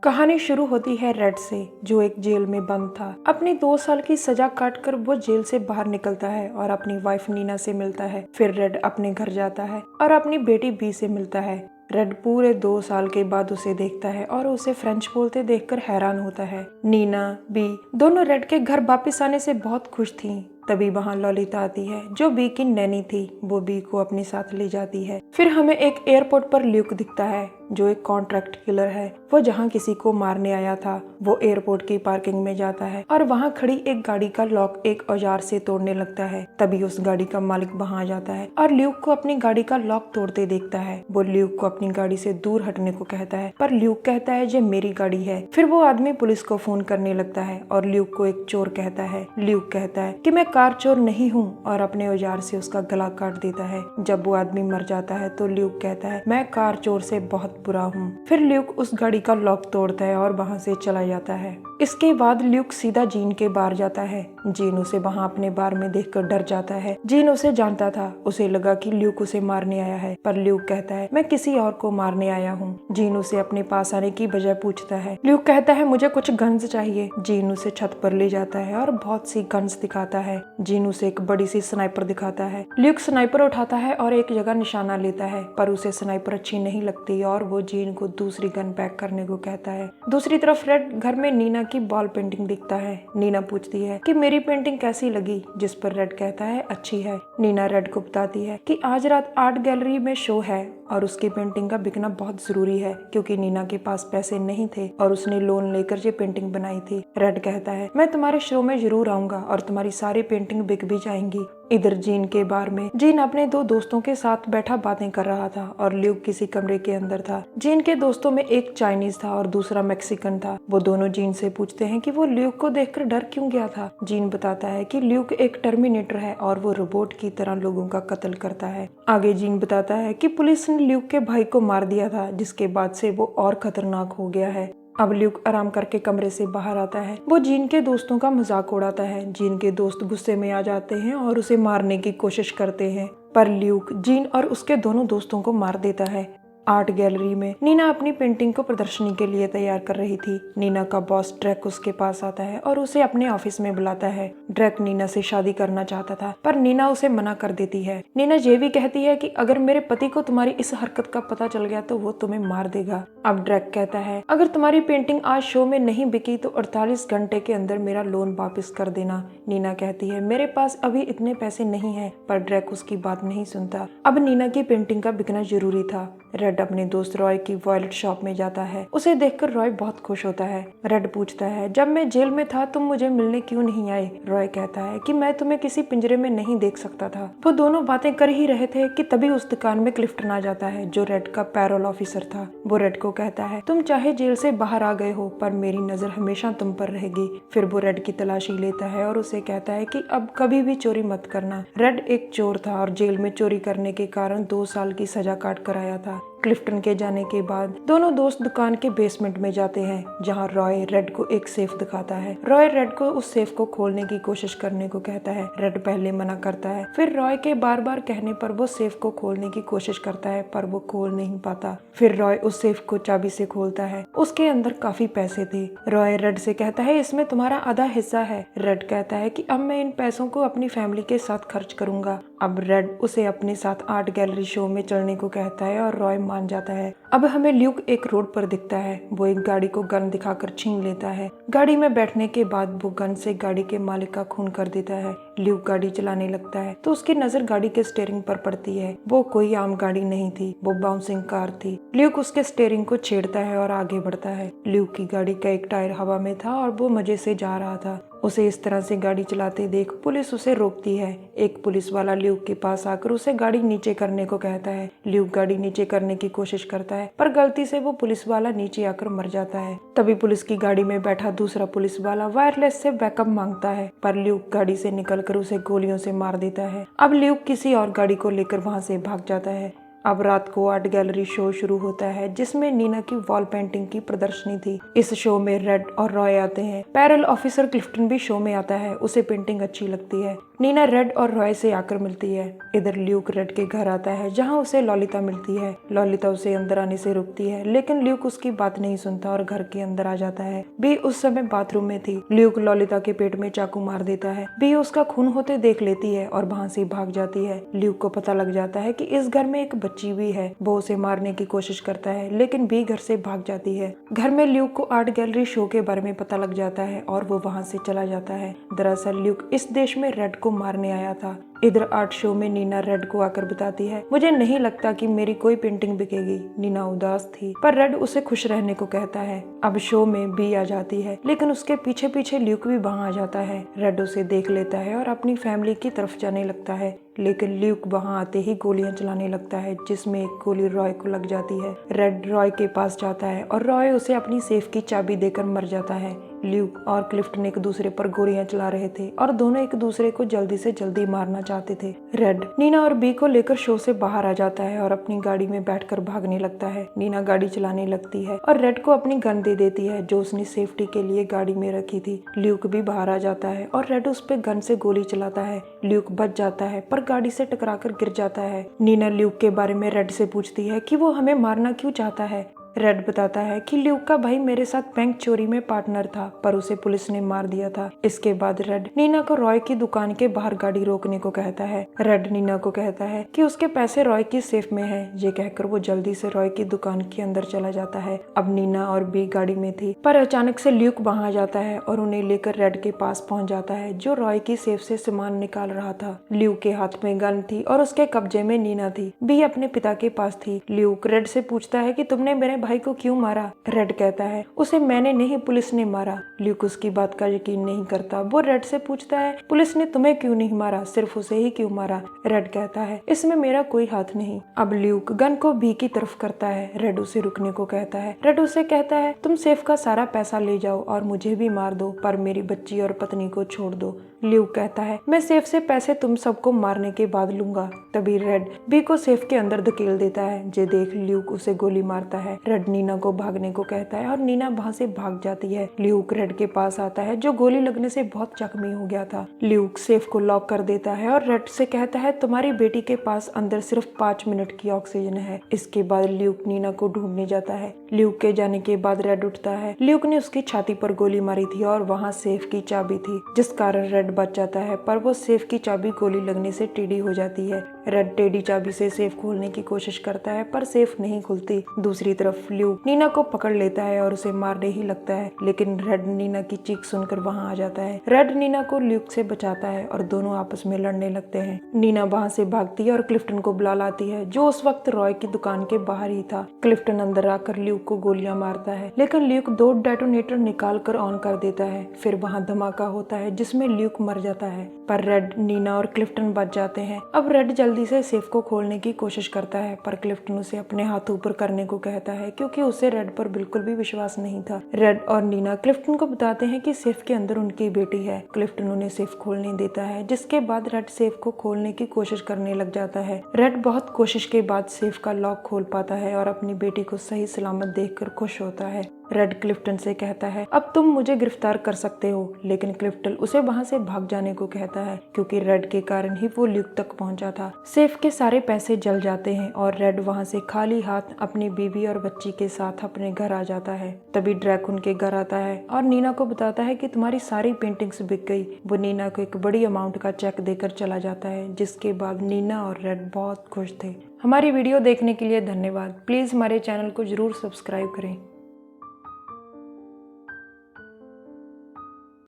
कहानी शुरू होती है रेड से, जो एक जेल में बंद था। अपनी 2 साल की सजा काटकर वो जेल से बाहर निकलता है और अपनी वाइफ नीना से मिलता है। फिर रेड अपने घर जाता है और अपनी बेटी बी से मिलता है। रेड पूरे 2 साल के बाद उसे देखता है और उसे फ्रेंच बोलते देखकर हैरान होता है। नीना, बी दोनों रेड के घर वापस आने से बहुत खुश थीं। तभी वहाँ ललिता आती है, जो बी की नैनी थी। वो बी को अपने साथ ले जाती है। फिर हमें एक एयरपोर्ट पर ल्यूक दिखता है, जो एक कॉन्ट्रैक्ट किलर है। वो जहाँ किसी को मारने आया था। वो एयरपोर्ट की पार्किंग में जाता है और वहाँ खड़ी एक गाड़ी का लॉक एक औजार से तोड़ने लगता है। तभी उस गाड़ी का मालिक वहाँ आ जाता है और ल्यूक को अपनी गाड़ी का लॉक तोड़ते देखता है। वो ल्यूक को अपनी गाड़ी से दूर हटने को कहता है, पर ल्यूक कहता है ये मेरी गाड़ी है। फिर वो आदमी पुलिस को फोन करने लगता है और ल्यूक को एक चोर कहता है। ल्यूक कहता है कि मैं कार चोर नहीं हूँ और अपने औजार से उसका गला काट देता है। जब वो आदमी मर जाता है तो ल्यूक कहता है मैं कार चोर से बहुत बुरा हूँ। फिर ल्यूक उस गाड़ी का लॉक तोड़ता है और वहाँ से चला जाता है। इसके बाद ल्यूक सीधा जीन के बार जाता है। जीन उसे वहाँ अपने बार में देखकर डर जाता है। जीन उसे जानता था। उसे लगा कि ल्यूक उसे मारने आया है, पर ल्यूक कहता है मैं किसी और को मारने आया हूँ। जीन उसे अपने पास आने की वजह पूछता है। ल्यूक कहता है मुझे कुछ गन्स चाहिए। जीन उसे छत पर ले जाता है और बहुत सी गन्स दिखाता है। जीन उसे एक बड़ी सी स्नाइपर दिखाता है। ल्यूक स्नाइपर उठाता है और एक जगह निशाना लेता है, पर उसे स्नाइपर अच्छी नहीं लगती और वो जीन को दूसरी गन पैक करने को कहता है। दूसरी तरफ रेड घर में नीना की वॉल पेंटिंग दिखता है। नीना पूछती है कि मेरी पेंटिंग कैसी लगी, जिस पर रेड कहता है अच्छी है। नीना रेड को बताती है कि आज रात आर्ट गैलरी में शो है और उसकी पेंटिंग का बिकना बहुत जरूरी है, क्योंकि नीना के पास पैसे नहीं थे और उसने लोन लेकर ये पेंटिंग बनाई थी। रेड कहता है मैं तुम्हारे शो में जरूर आऊंगा और तुम्हारी सारी पेंटिंग बिक भी जाएंगी। इधर जीन के बार में जीन अपने 2 दोस्तों के साथ बैठा बातें कर रहा था और ल्यूक किसी कमरे के अंदर था। जीन के दोस्तों में एक चाइनीज था और दूसरा मैक्सिकन था। वो दोनों जीन से पूछते हैं कि वो ल्यूक को देखकर डर क्यों गया था। जीन बताता है कि ल्यूक एक टर्मिनेटर है और वो रोबोट की तरह लोगों का कत्ल करता है। आगे जीन बताता है कि पुलिस ने ल्यूक के भाई को मार दिया था, जिसके बाद से वो और खतरनाक हो गया है। अब ल्यूक आराम करके कमरे से बाहर आता है। वो जीन के दोस्तों का मजाक उड़ाता है। जीन के दोस्त गुस्से में आ जाते हैं और उसे मारने की कोशिश करते हैं, पर ल्यूक जीन और उसके दोनों दोस्तों को मार देता है। आर्ट गैलरी में नीना अपनी पेंटिंग को प्रदर्शनी के लिए तैयार कर रही थी। नीना का बॉस ड्रैक उसके पास आता है और उसे अपने ऑफिस में बुलाता है। ड्रैक नीना से शादी करना चाहता था, पर नीना उसे मना कर देती है। नीना ये भी कहती है कि अगर मेरे पति को तुम्हारी इस हरकत का पता चल गया तो वो तुम्हें मार देगा। अब ड्रैक कहता है अगर तुम्हारी पेंटिंग आज शो में नहीं बिकी तो 48 घंटे के अंदर मेरा लोन वापस कर देना। नीना कहती है मेरे पास अभी इतने पैसे नहीं है, पर ड्रैक उसकी बात नहीं सुनता। अब नीना की पेंटिंग का बिकना जरूरी था। रेड अपने दोस्त रॉय की वॉयलेट शॉप में जाता है। उसे देखकर रॉय बहुत खुश होता है। रेड पूछता है जब मैं जेल में था तुम मुझे मिलने क्यों नहीं आए। रॉय कहता है कि मैं तुम्हें किसी पिंजरे में नहीं देख सकता था। वो दोनों बातें कर ही रहे थे कि तभी उस दुकान में क्लिफ्टन आ जाता है, जो रेड का पैरोल ऑफिसर था। वो रेड को कहता है तुम चाहे जेल से बाहर आ गए हो, पर मेरी नजर हमेशा तुम पर रहेगी। फिर वो रेड की तलाशी लेता है और उसे कहता है कि अब कभी भी चोरी मत करना। रेड एक चोर था और जेल में चोरी करने के कारण 2 साल की सजा काट कर आया था। क्लिफ्टन के जाने के बाद दोनों दोस्त दुकान के बेसमेंट में जाते हैं, जहां रॉय रेड को एक सेफ दिखाता है। रॉय रेड को उस सेफ को खोलने की कोशिश करने को कहता है। रेड पहले मना करता है, फिर रॉय के बार बार कहने पर वो सेफ को खोलने की कोशिश करता है, पर वो खोल नहीं पाता। फिर रॉय उस सेफ को चाबी से खोलता है। उसके अंदर काफी पैसे थे। रॉय रेड से कहता है इसमें तुम्हारा आधा हिस्सा है। रेड कहता है कि अब मैं इन पैसों को अपनी फैमिली के साथ खर्च करूंगा। अब रेड उसे अपने साथ आर्ट गैलरी शो में चलने को कहता है और रॉय मान जाता है। अब हमें ल्यूक एक रोड पर दिखता है। वो एक गाड़ी को गन दिखाकर छीन लेता है। गाड़ी में बैठने के बाद वो गन से गाड़ी के मालिक का खून कर देता है। ल्यूक गाड़ी चलाने लगता है तो उसकी नजर गाड़ी के स्टीयरिंग पर पड़ती है। वो कोई आम गाड़ी नहीं थी, वो बाउंसिंग कार थी। ल्यूक उसके स्टीयरिंग को छेड़ता है और आगे बढ़ता है। ल्यूक की गाड़ी का एक टायर हवा में था और वो मजे से जा रहा था। उसे इस तरह से गाड़ी चलाते देख पुलिस उसे रोकती है। एक पुलिस वाला ल्यूक के पास आकर उसे गाड़ी नीचे करने को कहता है। ल्यूक गाड़ी नीचे करने की कोशिश करता है, पर गलती से वो पुलिस वाला नीचे आकर मर जाता है। तभी पुलिस की गाड़ी में बैठा दूसरा पुलिस वाला वायरलेस से बैकअप मांगता है, पर ल्यूक गाड़ी से निकलकर उसे गोलियों से मार देता है। अब ल्यूक किसी और गाड़ी को लेकर वहाँ से भाग जाता है। अब रात को आर्ट गैलरी शो शुरू होता है जिसमें नीना की वॉल पेंटिंग की प्रदर्शनी थी। इस शो में रेड और रॉय आते हैं। पैरल ऑफिसर क्लिफ्टन भी शो में आता है, उसे पेंटिंग अच्छी लगती है। नीना रेड और रॉय से आकर मिलती है। इधर ल्यूक रेड के घर आता है जहाँ उसे लॉलिता मिलती है। लॉलिता उसे अंदर आने से रोकती है लेकिन ल्यूक उसकी बात नहीं सुनता और घर के अंदर आ जाता है। बी उस समय बाथरूम में थी। ल्यूक लॉलिता के पेट में चाकू मार देता है। बी उसका खून होते देख लेती है और वहाँ से भाग जाती है। ल्यूक को पता लग जाता है कि इस घर में एक बच्ची भी है। वो उसे मारने की कोशिश करता है लेकिन बी घर से भाग जाती है। घर में ल्यूक को आर्ट गैलरी शो के बारे में पता लग जाता है और वो वहाँ से चला जाता है। दरअसल ल्यूक इस देश में रेड को मारने आया था। इधर आर्ट शो में नीना रेड को आकर बताती है, मुझे नहीं लगता कि मेरी कोई पेंटिंग बिकेगी। नीना उदास थी पर रेड उसे खुश रहने को कहता है। अब शो में बी आ जाती है लेकिन उसके पीछे पीछे ल्यूक भी वहाँ आ जाता है। रेड उसे देख लेता है और अपनी फैमिली की तरफ जाने लगता है लेकिन ल्यूक वहाँ आते ही गोलियां चलाने लगता है जिसमें एक गोली रॉय को लग जाती है। रेड रॉय के पास जाता है और रॉय उसे अपनी सेफ की चाबी देकर मर जाता है। ल्यूक और क्लिफ्टन एक दूसरे पर गोलियां चला रहे थे और दोनों एक दूसरे को जल्दी से जल्दी मारना चाहते थे। रेड नीना और बी को लेकर शो से बाहर आ जाता है और अपनी गाड़ी में बैठकर भागने लगता है। नीना गाड़ी चलाने लगती है और रेड को अपनी गन दे देती है जो उसने सेफ्टी के लिए गाड़ी में रखी थी। ल्यूक भी बाहर आ जाता है और रेड उस पे गन से गोली चलाता है। ल्यूक बच जाता है पर गाड़ी से टकराकर गिर जाता है। नीना ल्यूक के बारे में रेड से पूछती है कि वो हमें मारना क्यों चाहता है। रेड बताता है कि ल्यूक का भाई मेरे साथ बैंक चोरी में पार्टनर था पर उसे पुलिस ने मार दिया था। इसके बाद रेड नीना को रॉय की दुकान के बाहर गाड़ी रोकने को कहता है। रेड नीना को कहता है कि उसके पैसे रॉय की सेफ में है। ये कहकर वो जल्दी से रॉय की दुकान के अंदर चला जाता है। अब नीना और बी गाड़ी में थी पर अचानक से ल्यूक वहाँ आ जाता है और उन्हें लेकर रेड के पास पहुँच जाता है जो रॉय की सेफ से सामान निकाल रहा था। ल्यूक के हाथ में गन थी और उसके कब्जे में नीना थी। बी अपने पिता के पास थी। ल्यूक रेड से पूछता है कि तुमने मेरे भाई को क्यों मारा। रेड कहता है उसे मैंने नहीं पुलिस ने मारा। ल्यूक उसकी बात का यकीन नहीं करता। वो रेड से पूछता है पुलिस ने तुम्हें क्यों नहीं मारा, सिर्फ उसे ही क्यों मारा। रेड कहता है इसमें मेरा कोई हाथ नहीं। अब ल्यूक गन को बी की तरफ करता है। रेड उसे रुकने को कहता है। रेड उसे कहता है तुम सेफ का सारा पैसा ले जाओ और मुझे भी मार दो पर मेरी बच्ची और पत्नी को छोड़ दो। ल्यूक कहता है मैं सेफ से पैसे तुम सबको मारने के बाद लूंगा। तभी रेड बी को सेफ के अंदर धकेल देता है। जे देख ल्यूक उसे गोली मारता है। रेड नीना को भागने को कहता है और नीना वहाँ से भाग जाती है। ल्यूक रेड के पास आता है जो गोली लगने से बहुत जख्मी हो गया था। ल्यूक सेफ को लॉक कर देता है और रेड से कहता है तुम्हारी बेटी के पास अंदर सिर्फ 5 मिनट की ऑक्सीजन है। इसके बाद ल्यूक नीना को ढूंढने जाता है। ल्यूक के जाने के बाद रेड उठता है। ल्यूक ने उसकी छाती पर गोली मारी थी और वहाँ सेफ की चाबी थी जिस कारण रेड बच जाता है पर वो सेफ की चाबी गोली लगने से टेढ़ी हो जाती है। रेड टेढ़ी चाबी से सेफ खोलने की कोशिश करता है पर सेफ नहीं खुलती। दूसरी तरफ ल्यूक नीना को पकड़ लेता है और उसे मारने ही लगता है लेकिन रेड नीना की चीख सुनकर वहाँ आ जाता है। रेड नीना को ल्यूक से बचाता है और दोनों आपस में लड़ने लगते हैं। नीना वहाँ से भागती है और क्लिफ्टन को बुला लाती है जो उस वक्त रॉय की दुकान के बाहर ही था। क्लिफ्टन अंदर आकर ल्यूक को गोलियां मारता है लेकिन ल्यूक 2 डेटोनेटर निकाल कर ऑन कर देता है। फिर वहाँ धमाका होता है जिसमें ल्यूक मर जाता है पर रेड नीना और क्लिफ्टन बच जाते हैं। अब रेड जल्दी से सेफ को खोलने की कोशिश करता है पर क्लिफ्टन उसे अपने हाथ ऊपर करने को कहता है क्योंकि उसे रेड पर बिल्कुल भी विश्वास नहीं था। रेड और नीना क्लिफ्टन को बताते हैं कि सेफ के अंदर उनकी बेटी है। क्लिफ्टन उन्हें सेफ खोलने देता है जिसके बाद रेड सेफ को खोलने की कोशिश करने लग जाता है। रेड बहुत कोशिश के बाद सेफ का लॉक खोल पाता है और अपनी बेटी को सही सलामत देखकर खुश होता है। रेड क्लिफ्टन से कहता है अब तुम मुझे गिरफ्तार कर सकते हो लेकिन क्लिफ्टन उसे वहाँ से भाग जाने को कहता है क्योंकि रेड के कारण ही वो ल्यूक तक पहुँचा था। सेफ के सारे पैसे जल जाते हैं और रेड वहाँ से खाली हाथ अपनी बीवी और बच्ची के साथ अपने घर आ जाता है। तभी ड्रैक उनके घर आता है और नीना को बताता है कि तुम्हारी सारी पेंटिंग्स बिक गई। वो नीना को एक बड़ी अमाउंट का चेक देकर चला जाता है जिसके बाद नीना और रेड बहुत खुश थे। हमारी वीडियो देखने के लिए धन्यवाद। प्लीज हमारे चैनल को जरूर सब्सक्राइब करें।